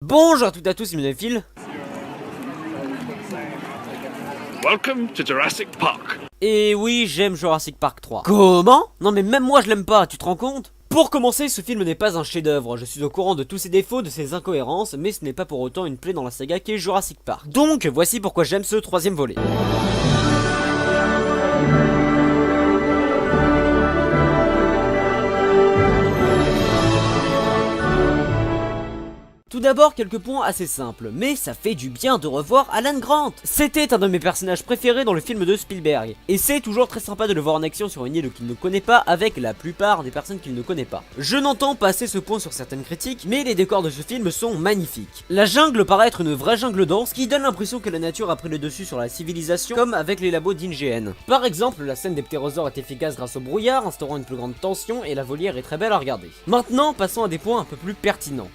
Bonjour à toutes et à tous, c'est Minefil. Welcome to Jurassic Park. Et oui, j'aime Jurassic Park 3. Comment? Non mais même moi je l'aime pas, tu te rends compte? Pour commencer, ce film n'est pas un chef-d'œuvre, je suis au courant de tous ses défauts, de ses incohérences, mais ce n'est pas pour autant une plaie dans la saga qu'est Jurassic Park. Donc, voici pourquoi j'aime ce troisième volet. Tout d'abord, quelques points assez simples, mais ça fait du bien de revoir Alan Grant. C'était un de mes personnages préférés dans le film de Spielberg, et c'est toujours très sympa de le voir en action sur une île qu'il ne connaît pas avec la plupart des personnes qu'il ne connaît pas. Je n'entends pas assez ce point sur certaines critiques, mais les décors de ce film sont magnifiques. La jungle paraît être une vraie jungle dense qui donne l'impression que la nature a pris le dessus sur la civilisation, comme avec les labos d'IGN. Par exemple, la scène des ptérosaures est efficace grâce au brouillard, instaurant une plus grande tension, et la volière est très belle à regarder. Maintenant, passons à des points un peu plus pertinents.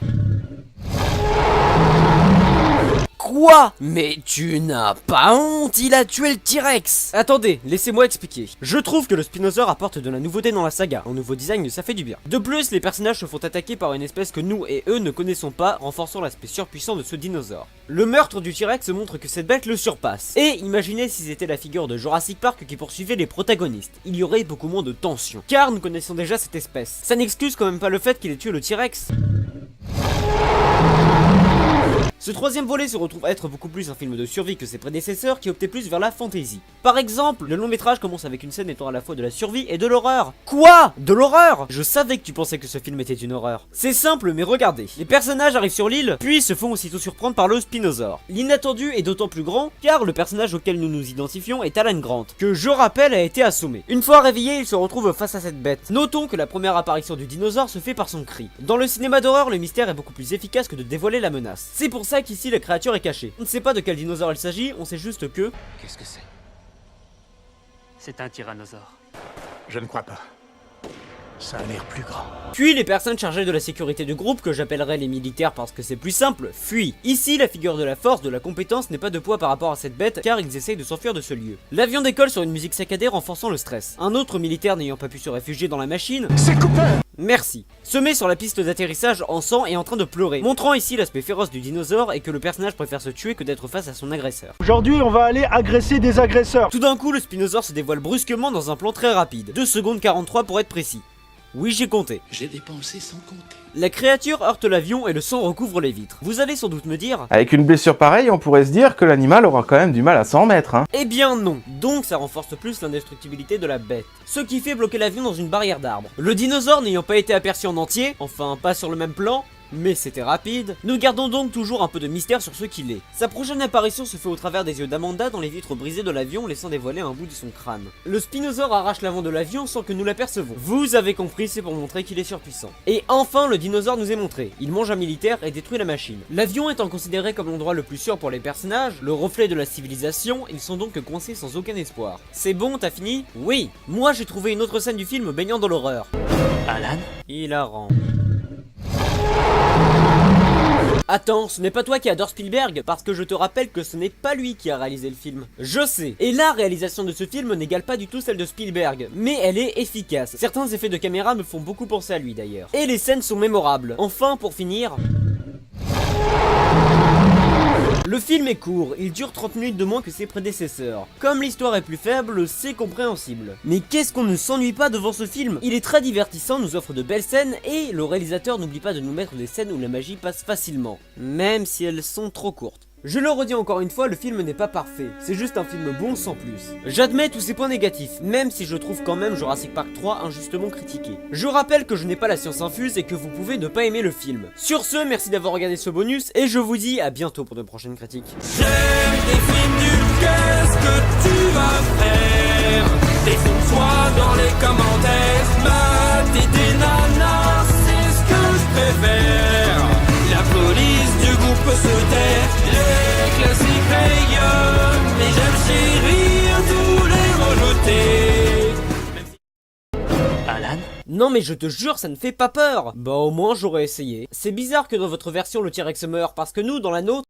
Quoi? Mais tu n'as pas honte, il a tué le T-Rex! Attendez, laissez-moi expliquer. Je trouve que le Spinosaure apporte de la nouveauté dans la saga, un nouveau design ça fait du bien. De plus, les personnages se font attaquer par une espèce que nous et eux ne connaissons pas, renforçant l'aspect surpuissant de ce dinosaure. Le meurtre du T-Rex montre que cette bête le surpasse. Et imaginez si c'était la figure de Jurassic Park qui poursuivait les protagonistes, il y aurait beaucoup moins de tension. Car nous connaissons déjà cette espèce. Ça n'excuse quand même pas le fait qu'il ait tué le T-Rex. Ce troisième volet se retrouve être beaucoup plus un film de survie que ses prédécesseurs qui optaient plus vers la fantasy. Par exemple, le long métrage commence avec une scène étant à la fois de la survie et de l'horreur. Quoi? De l'horreur? Je savais que tu pensais que ce film était une horreur. C'est simple, mais regardez. Les personnages arrivent sur l'île, puis se font aussitôt surprendre par le Spinosaure. L'inattendu est d'autant plus grand, car le personnage auquel nous nous identifions est Alan Grant, que je rappelle a été assommé. Une fois réveillé, il se retrouve face à cette bête. Notons que la première apparition du dinosaure se fait par son cri. Dans le cinéma d'horreur, le mystère est beaucoup plus efficace que de dévoiler la menace. C'est pour ça qu'ici la créature est cachée. On ne sait pas de quel dinosaure il s'agit, on sait juste que... Qu'est-ce que c'est? C'est un tyrannosaure. Je ne crois pas. Ça a l'air plus grand. Puis les personnes chargées de la sécurité du groupe, que j'appellerai les militaires parce que c'est plus simple, fuient. Ici, la figure de la force, de la compétence n'est pas de poids par rapport à cette bête, car ils essayent de s'enfuir de ce lieu. L'avion décolle sur une musique saccadée renforçant le stress. Un autre militaire n'ayant pas pu se réfugier dans la machine... C'est Cooper! Merci. Se met sur la piste d'atterrissage en sang et en train de pleurer, montrant ici l'aspect féroce du dinosaure et que le personnage préfère se tuer que d'être face à son agresseur. Aujourd'hui, on va aller agresser des agresseurs. Tout d'un coup, le Spinosaure se dévoile brusquement dans un plan très rapide, 2 secondes 43 pour être précis. Oui, j'ai compté. J'ai dépensé sans compter. La créature heurte l'avion et le sang recouvre les vitres. Vous allez sans doute me dire... Avec une blessure pareille, on pourrait se dire que l'animal aura quand même du mal à s'en remettre, hein. Eh bien non. Donc ça renforce plus l'indestructibilité de la bête. Ce qui fait bloquer l'avion dans une barrière d'arbres. Le dinosaure n'ayant pas été aperçu en entier, enfin pas sur le même plan... mais c'était rapide, nous gardons donc toujours un peu de mystère sur ce qu'il est. Sa prochaine apparition se fait au travers des yeux d'Amanda dans les vitres brisées de l'avion, laissant dévoiler un bout de son crâne. Le Spinosaure arrache l'avant de l'avion sans que nous l'apercevons. Vous avez compris, c'est pour montrer qu'il est surpuissant. Et enfin, le dinosaure nous est montré. Il mange un militaire et détruit la machine. L'avion étant considéré comme l'endroit le plus sûr pour les personnages, le reflet de la civilisation, ils sont donc coincés sans aucun espoir. C'est bon, t'as fini? Oui. Moi, j'ai trouvé une autre scène du film baignant dans l'horreur. Alan? Hilarant. Attends, ce n'est pas toi qui adore Spielberg, parce que je te rappelle que ce n'est pas lui qui a réalisé le film. Je sais. Et la réalisation de ce film n'égale pas du tout celle de Spielberg, mais elle est efficace. Certains effets de caméra me font beaucoup penser à lui d'ailleurs. Et les scènes sont mémorables. Enfin, pour finir... Le film est court, il dure 30 minutes de moins que ses prédécesseurs. Comme l'histoire est plus faible, c'est compréhensible. Mais qu'est-ce qu'on ne s'ennuie pas devant ce film? Il est très divertissant, nous offre de belles scènes, et le réalisateur n'oublie pas de nous mettre des scènes où la magie passe facilement, même si elles sont trop courtes. Je le redis encore une fois, le film n'est pas parfait, c'est juste un film bon sans plus. J'admets tous ces points négatifs, même si je trouve quand même Jurassic Park 3 injustement critiqué. Je rappelle que je n'ai pas la science infuse et que vous pouvez ne pas aimer le film. Sur ce, merci d'avoir regardé ce bonus, et je vous dis à bientôt pour de prochaines critiques. J'aime des films nuls, qu'est-ce que tu vas faire? Défonce-moi dans les commentaires, Matt et des nanas, c'est ce que je préfère. La police du groupe peut se taire, les classiques payeurs, mais j'aime chérir tous les rejetés. Alan? Non mais je te jure, ça ne fait pas peur. Bah au moins j'aurais essayé. C'est bizarre que dans votre version le T-Rex meurt, parce que nous, dans la nôtre,